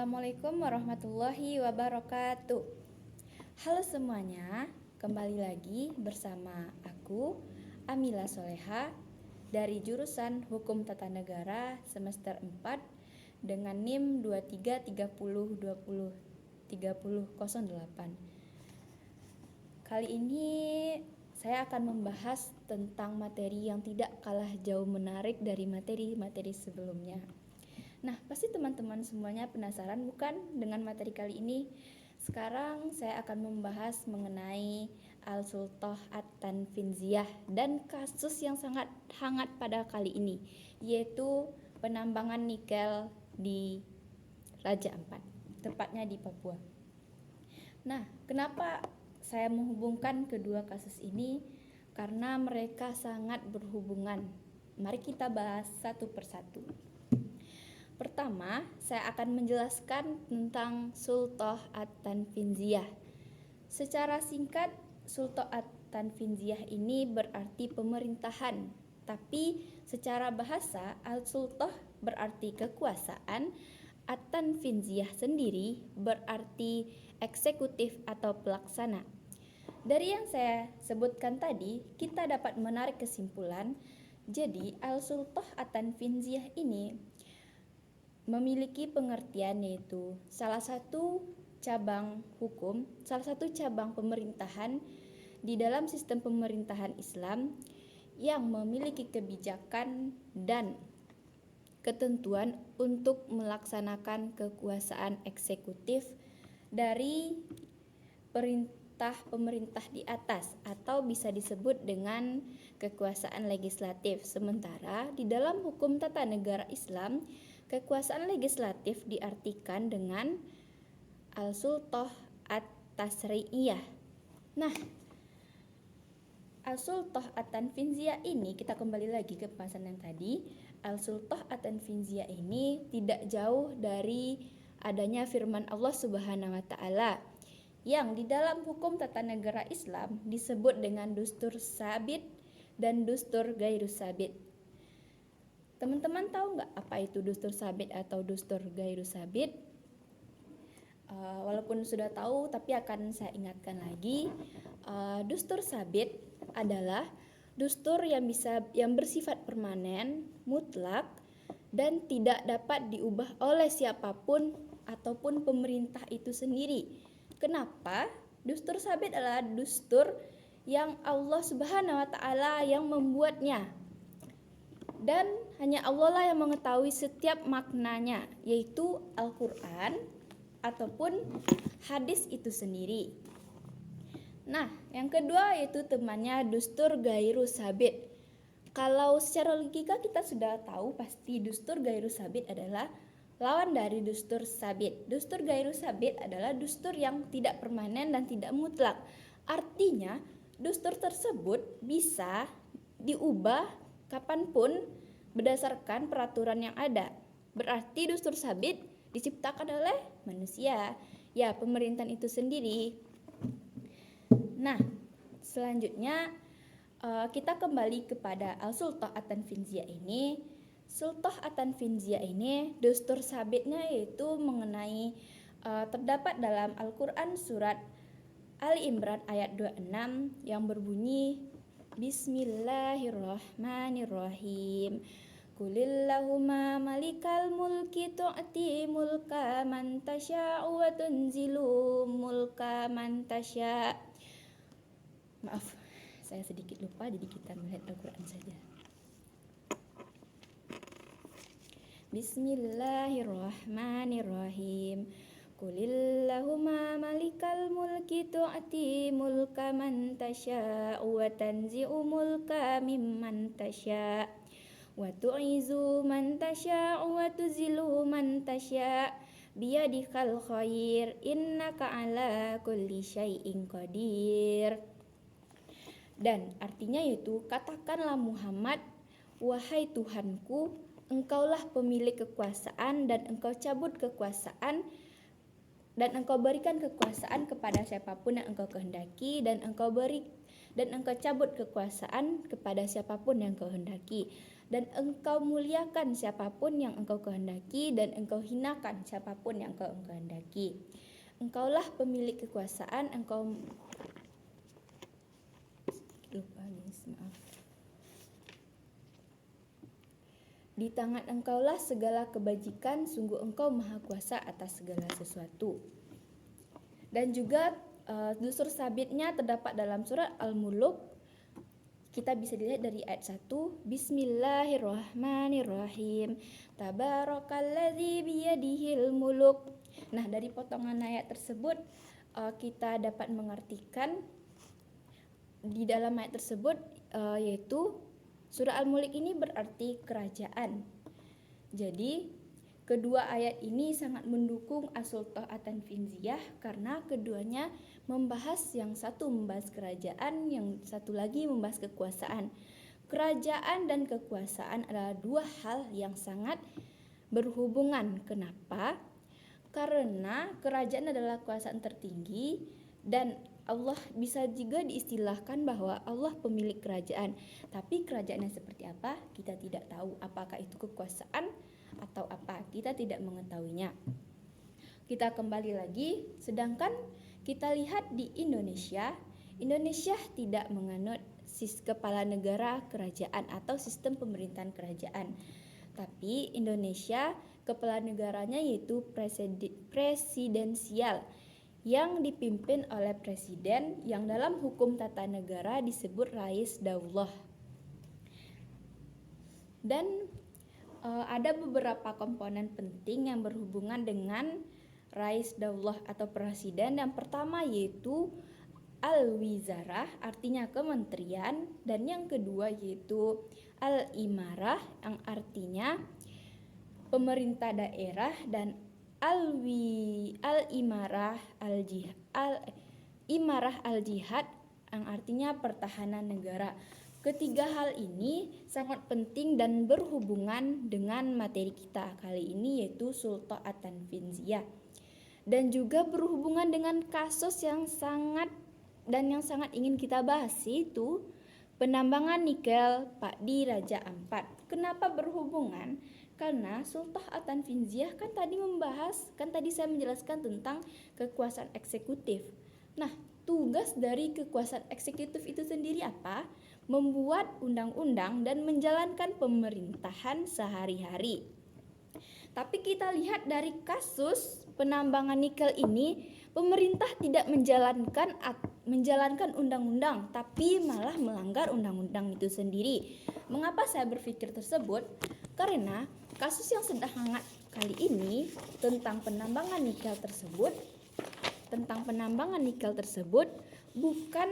Assalamualaikum warahmatullahi wabarakatuh. Halo semuanya, kembali lagi bersama aku, Amila Soleha, dari jurusan Hukum Tata Negara semester 4 dengan NIM 2330203008. Kali ini saya akan membahas tentang materi yang tidak kalah jauh menarik dari materi-materi sebelumnya. Nah, pasti teman-teman semuanya penasaran bukan dengan materi kali ini? Sekarang saya akan membahas mengenai Al-Sultah At-Tanfinziyah dan kasus yang sangat hangat pada kali ini, yaitu penambangan nikel di Raja Ampat, tepatnya di Papua. Nah, kenapa saya menghubungkan kedua kasus ini? Karena mereka sangat berhubungan. Mari kita bahas satu persatu. Pertama, saya akan menjelaskan tentang Sultah At-Tanfinziyah. Secara singkat, Sultah At-Tanfinziyah ini berarti pemerintahan, tapi secara bahasa Al-Sultah berarti kekuasaan, At-Tanfinziyah sendiri berarti eksekutif atau pelaksana. Dari yang saya sebutkan tadi, kita dapat menarik kesimpulan, jadi Al-Sultah At-Tanfinziyah ini memiliki pengertian yaitu salah satu cabang hukum, salah satu cabang pemerintahan di dalam sistem pemerintahan Islam yang memiliki kebijakan dan ketentuan untuk melaksanakan kekuasaan eksekutif dari pemerintah di atas atau bisa disebut dengan kekuasaan legislatif. Sementara di dalam hukum tata negara Islam, kekuasaan legislatif diartikan dengan Al-Sultah At-Tasri'iyah. Nah, Al-Sultah At-Tanfinziyah ini, kita kembali lagi ke pembahasan yang tadi. Al-Sultah At-Tanfinziyah ini tidak jauh dari adanya firman Allah Subhanahu wa taala yang di dalam hukum tata negara Islam disebut dengan Dustur Sabit dan Dustur Gairus Sabit. Teman-teman tahu nggak apa itu Dustur Sabit atau Dustur Gairus Sabit? Walaupun sudah tahu, tapi akan saya ingatkan lagi. Dustur Sabit adalah dustur yang bersifat permanen, mutlak, dan tidak dapat diubah oleh siapapun ataupun pemerintah itu sendiri. Kenapa? Dustur Sabit adalah dustur yang Allah Subhanahu wa taala yang membuatnya. Dan hanya Allah lah yang mengetahui setiap maknanya, yaitu Al-Quran ataupun hadis itu sendiri. Nah, yang kedua yaitu temannya Dustur Gairus Sabit. Kalau secara logika kita sudah tahu pasti Dustur Gairus Sabit adalah lawan dari Dustur Sabit. Dustur Gairus Sabit adalah dustur yang tidak permanen dan tidak mutlak. Artinya, dustur tersebut bisa diubah kapanpun berdasarkan peraturan yang ada. Berarti dustur sabit diciptakan oleh manusia, ya pemerintahan itu sendiri. Nah, selanjutnya kita kembali kepada Al-Sultah At-Tanfinziyah ini. Sultah At-Tanfinziyah ini dustur sabitnya yaitu mengenai terdapat dalam Al-Quran surat Ali Imran ayat 26 yang berbunyi Bismillahirrahmanirrahim. Qulillahumma malikal mulki tu'ti mulka man tasya'u wa tunzilu mulka man tasya'. Maaf, saya sedikit lupa, jadi kita melihat Al-Quran saja. Bismillahirrahmanirrahim. Qulillahumma malikal mulki tu'ti mulka man tasya'u wa tanzi'u mulka mimman tasya' wa tu'izu man tasya'u wa tuzilu man tasya' biyadikal khair innaka ala kulli syai'in qadir. Dan artinya yaitu, katakanlah Muhammad, wahai Tuhanku, engkaulah pemilik kekuasaan dan engkau cabut kekuasaan dan engkau berikan kekuasaan kepada siapapun yang engkau kehendaki, dan engkau cabut kekuasaan kepada siapapun yang engkau kehendaki. dan engkau muliakan siapapun yang engkau kehendaki, dan engkau hinakan siapapun yang engkau kehendaki. Engkaulah pemilik kekuasaan, engkau lupa guys, maaf. Di tangan engkaulah segala kebajikan, sungguh engkau maha kuasa atas segala sesuatu. Dan juga dustur sabitnya terdapat dalam surat Al-Muluk. Kita bisa dilihat dari ayat 1. Bismillahirrahmanirrahim. Tabarakalladzi biyadihil muluk. Nah, dari potongan ayat tersebut kita dapat mengartikan di dalam ayat tersebut yaitu surah Al-Mulk ini berarti kerajaan. Jadi kedua ayat ini sangat mendukung As-Sultah At-Tanfinziyah karena keduanya membahas, yang satu membahas kerajaan, yang satu lagi membahas kekuasaan. Kerajaan dan kekuasaan adalah dua hal yang sangat berhubungan. Kenapa? Karena kerajaan adalah kekuasaan tertinggi dan Allah bisa juga diistilahkan bahwa Allah pemilik kerajaan. Tapi kerajaannya seperti apa? Kita tidak tahu. Apakah itu kekuasaan atau apa? Kita tidak mengetahuinya. Kita kembali lagi, sedangkan kita lihat di Indonesia tidak menganut kepala negara kerajaan atau sistem pemerintahan kerajaan. Tapi Indonesia kepala negaranya yaitu presidensial yang dipimpin oleh presiden yang dalam hukum tata negara disebut Rais Daullah. Dan ada beberapa komponen penting yang berhubungan dengan Rais Daullah atau presiden. Yang pertama yaitu Al-Wizarah, artinya kementerian, dan yang kedua yaitu Al-Imarah yang artinya pemerintah daerah, dan Al-Imarah al-Jihad yang artinya pertahanan negara. Ketiga hal ini sangat penting dan berhubungan dengan materi kita kali ini yaitu Sultah At-Tanfinziyah. Dan juga berhubungan dengan kasus yang sangat ingin kita bahas, yaitu penambangan nikel di Raja Ampat. Kenapa berhubungan? Karena Sultah At-Tanfinziyah kan tadi saya menjelaskan tentang kekuasaan eksekutif. Nah, tugas dari kekuasaan eksekutif itu sendiri apa? Membuat undang-undang dan menjalankan pemerintahan sehari-hari. Tapi kita lihat dari kasus penambangan nikel ini, pemerintah tidak menjalankan undang-undang, tapi malah melanggar undang-undang itu sendiri. Mengapa saya berpikir tersebut? Karena kasus yang sedang hangat kali ini tentang penambangan nikel tersebut bukan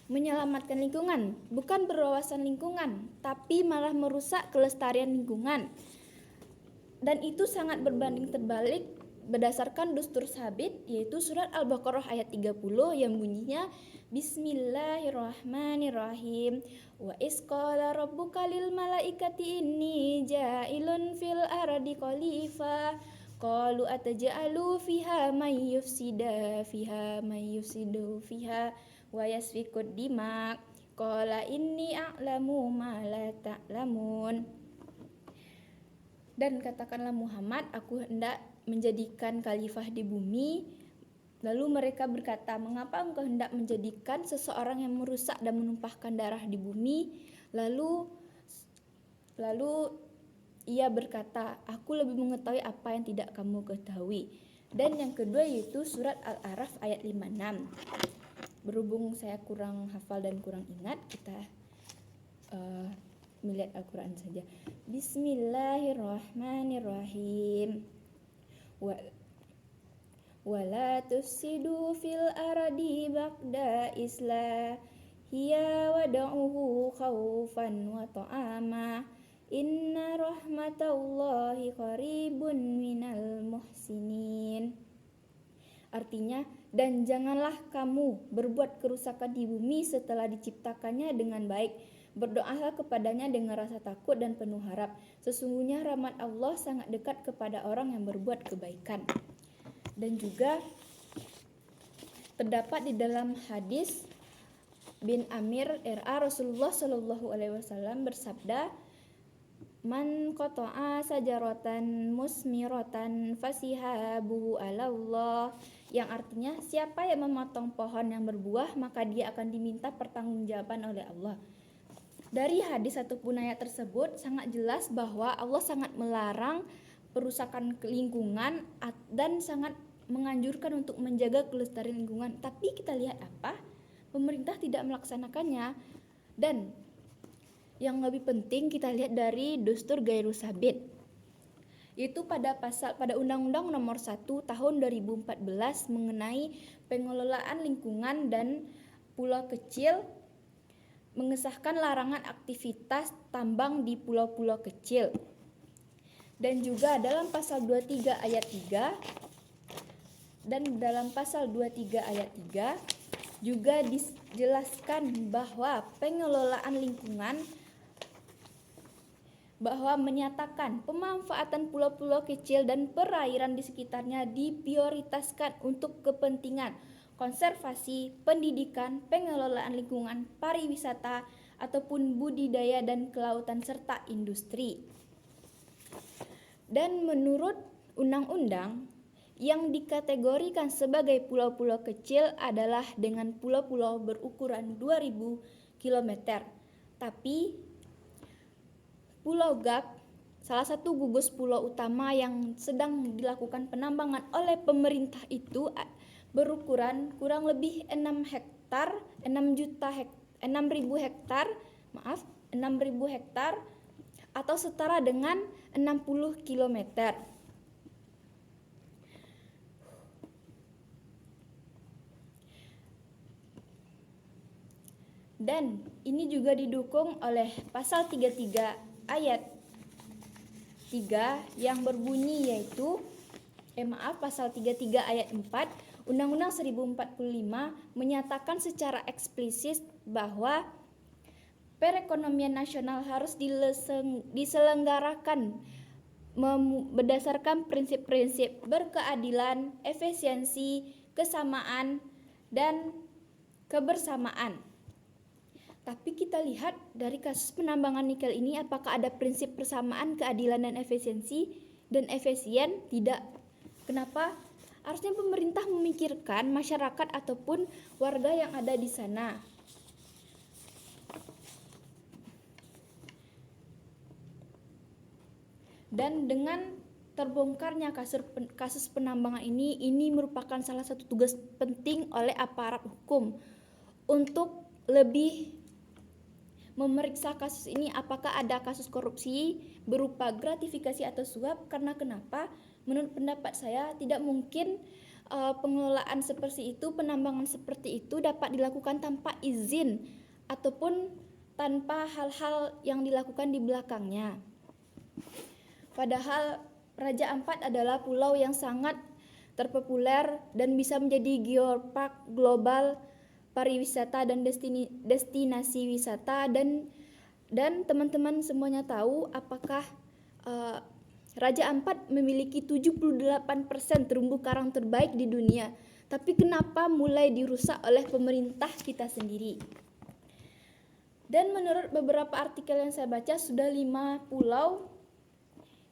menyelamatkan lingkungan, bukan berwawasan lingkungan, tapi malah merusak kelestarian lingkungan. Dan itu sangat berbanding terbalik berdasarkan dustur sabit, yaitu surat Al-Baqarah ayat 30 yang bunyinya Bismillahirrahmanirrahim. Wa isqala rabbuka lil malaikati inni ja'ilun fil ardi khalifah. Qalu ataj'alu fiha may yufsidu fiha wa yasfikud dimak. Qala inni a'lamu ma la ta'lamun. Dan katakanlah Muhammad, aku hendak menjadikan khalifah di bumi. Lalu mereka berkata, mengapa engkau hendak menjadikan seseorang yang merusak dan menumpahkan darah di bumi? Lalu ia berkata, aku lebih mengetahui apa yang tidak kamu ketahui. Dan yang kedua yaitu surat Al-A'raf ayat 56. Berhubung saya kurang hafal dan kurang ingat, kita melihat Al-Quran saja. Bismillahirrahmanirrahim. Wala tufsidu fil ardi ba'da islahiya wad'uhu khaufan wa ta'ama. Inna rahmatallahi qaribun minal muhsinin. Artinya, dan janganlah kamu berbuat kerusakan di bumi setelah diciptakannya dengan baik. Berdoalah kepadanya dengan rasa takut dan penuh harap. Sesungguhnya rahmat Allah sangat dekat kepada orang yang berbuat kebaikan. Dan juga terdapat di dalam hadis bin Amir R.A. Rasulullah SAW bersabda, Man qata'a sajaratan musmiratan fasihabuhu alallah, yang artinya siapa yang memotong pohon yang berbuah maka dia akan diminta pertanggungjawaban oleh Allah. Dari hadis ataupun ayat tersebut sangat jelas bahwa Allah sangat melarang perusakan lingkungan dan sangat menganjurkan untuk menjaga kelestarian lingkungan. Tapi kita lihat apa? Pemerintah tidak melaksanakannya. Dan yang lebih penting kita lihat dari Dustur Gairu Sabit, yaitu pada Undang-Undang Nomor 1 Tahun 2014 mengenai pengelolaan lingkungan dan pulau kecil, mengesahkan larangan aktivitas tambang di pulau-pulau kecil. Dan juga dalam pasal 23 ayat 3 dan dalam pasal 23 ayat 3 juga dijelaskan bahwa pengelolaan lingkungan bahwa menyatakan pemanfaatan pulau-pulau kecil dan perairan di sekitarnya diprioritaskan untuk kepentingan konservasi, pendidikan, pengelolaan lingkungan, pariwisata, ataupun budidaya dan kelautan serta industri. Dan menurut undang-undang, yang dikategorikan sebagai pulau-pulau kecil adalah dengan pulau-pulau berukuran 2000 km. Tapi Pulau Gap, salah satu gugus pulau utama yang sedang dilakukan penambangan oleh pemerintah itu berukuran kurang lebih 6.000 hektar atau setara dengan 60 km. Dan ini juga didukung oleh pasal 33 ayat 3 yang berbunyi yaitu pasal 33 ayat 4 Undang-Undang 1045 menyatakan secara eksplisit bahwa perekonomian nasional harus diselenggarakan berdasarkan prinsip-prinsip berkeadilan, efisiensi, kesamaan, dan kebersamaan. Tapi kita lihat dari kasus penambangan nikel ini, apakah ada prinsip persamaan, keadilan, dan efisiensi dan efisien? Tidak. Kenapa? Harusnya pemerintah memikirkan masyarakat ataupun warga yang ada di sana. Dan dengan terbongkarnya kasus penambangan ini merupakan salah satu tugas penting oleh aparat hukum untuk lebih memeriksa kasus ini, apakah ada kasus korupsi berupa gratifikasi atau suap. Karena kenapa? Menurut pendapat saya tidak mungkin pengelolaan seperti itu, penambangan seperti itu dapat dilakukan tanpa izin ataupun tanpa hal-hal yang dilakukan di belakangnya. Padahal Raja Ampat adalah pulau yang sangat terpopuler dan bisa menjadi geopark global pariwisata dan destinasi wisata. Dan teman-teman semuanya tahu apakah Raja Ampat memiliki 78% terumbu karang terbaik di dunia. Tapi kenapa mulai dirusak oleh pemerintah kita sendiri? Dan menurut beberapa artikel yang saya baca, sudah 5 pulau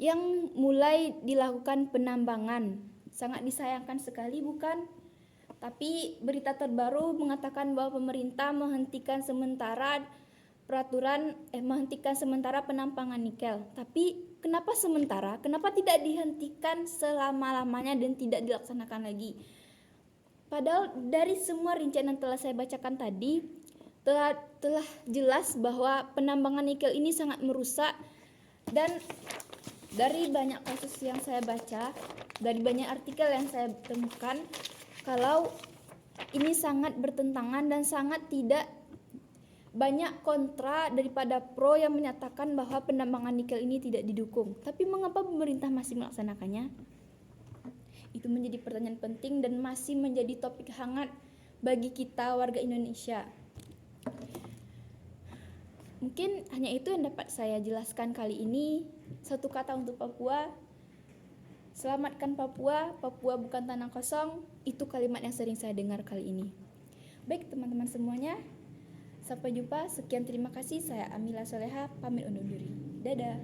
yang mulai dilakukan penambangan. Sangat disayangkan sekali, bukan? Tapi berita terbaru mengatakan bahwa pemerintah menghentikan sementara penambangan nikel. Tapi kenapa sementara? Kenapa tidak dihentikan selama-lamanya dan tidak dilaksanakan lagi? Padahal dari semua rincian yang telah saya bacakan tadi telah jelas bahwa penambangan nikel ini sangat merusak. Dan dari banyak kasus yang saya baca, dari banyak artikel yang saya temukan, kalau ini sangat bertentangan dan sangat tidak banyak kontra daripada pro yang menyatakan bahwa penambangan nikel ini tidak didukung. Tapi mengapa pemerintah masih melaksanakannya? Itu menjadi pertanyaan penting dan masih menjadi topik hangat bagi kita warga Indonesia. Mungkin hanya itu yang dapat saya jelaskan kali ini. Satu kata untuk Papua: selamatkan Papua, Papua bukan tanah kosong. Itu kalimat yang sering saya dengar kali ini. Baik teman-teman semuanya, sampai jumpa. Sekian, terima kasih. Saya Amila Soleha, pamit undur diri. Dadah.